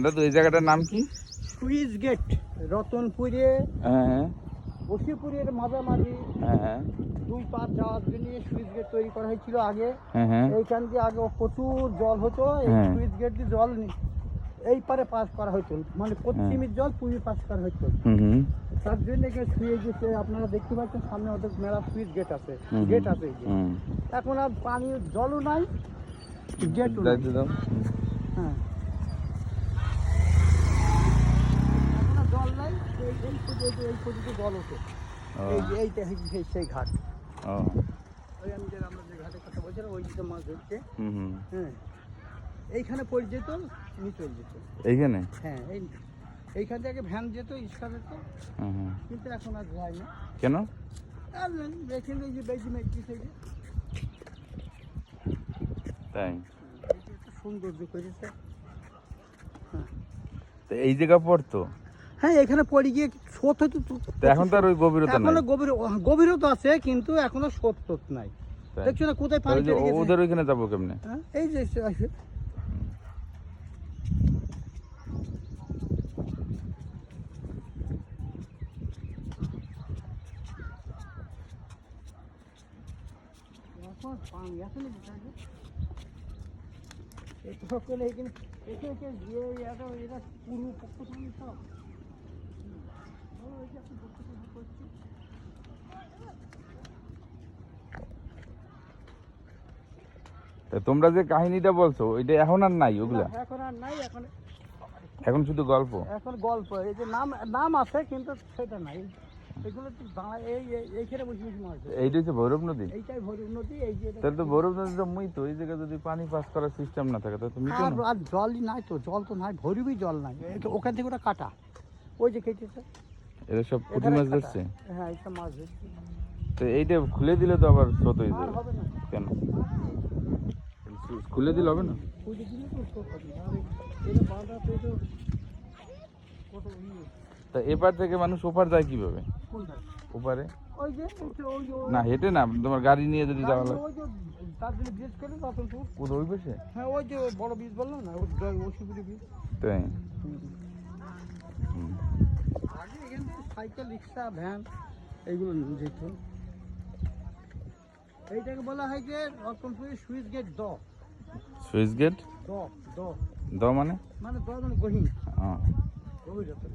দাদু এই জায়গাটার নাম কি? সুইচ গেট, রতনপুরে বসিপুরের মাঝামাঝি 2 পার যাওয়ার জন্য সুইচ গেট তৈরি করা হয়েছিল আগে। এইখান দিয়ে আগে প্রচুর জল হতো, এই সুইচ গেট দিয়ে জল এই পারে পাস করা হতো, মানে পশ্চিমের জল পূর্বে পাস করা হতো। তার জন্য সুইচ গেট আপনারা দেখতে পাচ্ছেন সামনে ওদের মেলা সুইচ গেট আছে, গেট আছে। এখন আর পানির জলও নাই, গেটও নাই। হ্যাঁ, এখন আর জল নাই, এই পর্যন্ত জল ওঠে। এইটা সেই ঘাট, ওই আমরা যে ঘাটের কথা বলছিলাম ওই দিকে মাছ ধরছে। হ্যাঁ, এইখানে পড়ে যেত, নিচে যেত এইখানে। হ্যাঁ, এইখান থেকে ভ্যান যেত, ইস্কা যেত, কিন্তু এখন আর যায় না। কেন? আর দেখেন এই যে বেশি মেঘ থেকে তাই সৌন্দর্য করেছে। তো এই জায়গা পড়তো। হ্যাঁ, এখানে পড়ে গিয়ে স্রোত হতো। এখন তো আর ওই গভীরতা নাই। এখনো গভীরতা আছে, কিন্তু এখনো স্রোত নাই। দেখছো না কোথায় পানি চলে গেছে? ওদের ওইখানে যাবো কেমনে? এই যে আসে। পানি আছে না সকলে এখানে একে যে এরা পুরো পক্ষ থেকে সব তোমরা যে কাহিনীটা বলছো ওইটা এখন আর নাই, ওগুলা এখন আর নাই। এখন শুধু গল্প। এখন গল্প, এই যে নাম আছে কিন্তু সেটা নাই। এগুলো তো এইখানে বসে বসে মাছ। এইটা হচ্ছে ভৈরব নদী। এইটাই ভৈরব নদী। এই যে তাহলে তো ভৈরব নদী তো মুই তো এই জায়গায় যদি পানি পাস করার সিস্টেম না থাকে তাহলে তো মিটো না। আর জলই নাই তো, জল তো নাই, ভৈরবই জল নাই। ওখান থেকে ওটা কাটা, ওই যে কেটেছে। এরা সব পুঁটি মাছ ধরছে। হ্যাঁ, এইসব মাছ ধরছে। তো এইটা খুলে দিলে তো আবার স্রোত হয়ে যাবে। হবে না কেন খুলে দিলে হবে না? খুলে দিলে তো স্রোত হবে। আর এটা বাঁধা তো কত তা এপার থেকে মানুষ ওপার যায় কিভাবে? ওপারে ওই যে না হেঁটে না, তোমার গাড়ি নিয়ে যদি যাওয়া লাগে। ওই যে তার জন্য ব্রিজ করে রতনপুর। কোথায় ওই পাশে? হ্যাঁ, ওই যে বড় ব্রিজ বললাম না, ওই শিবুরি ব্রিজ। তাই আগে এখান থেকে সাইকেল, রিক্সা, ভ্যান এইগুলো যেত। এইটাকে বলা হয় যে রতনপুরের সুইচ গেট। সুইচ গেট দ মানে গহীন, গভীরতা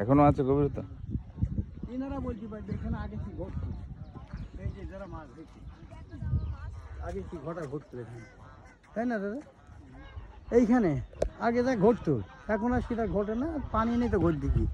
এখনো আছে গভীরতা। এনারা বলতে পারবে এখানে আগে কি ঘটতো। এই যে যারা মাছ ধরছে আগে কি ঘটতো এখানে, তাই না দাদা? এইখানে আগে যা ঘটতো এখন আর সেটা ঘটে না, পানি নেই তো ঘট দেখি।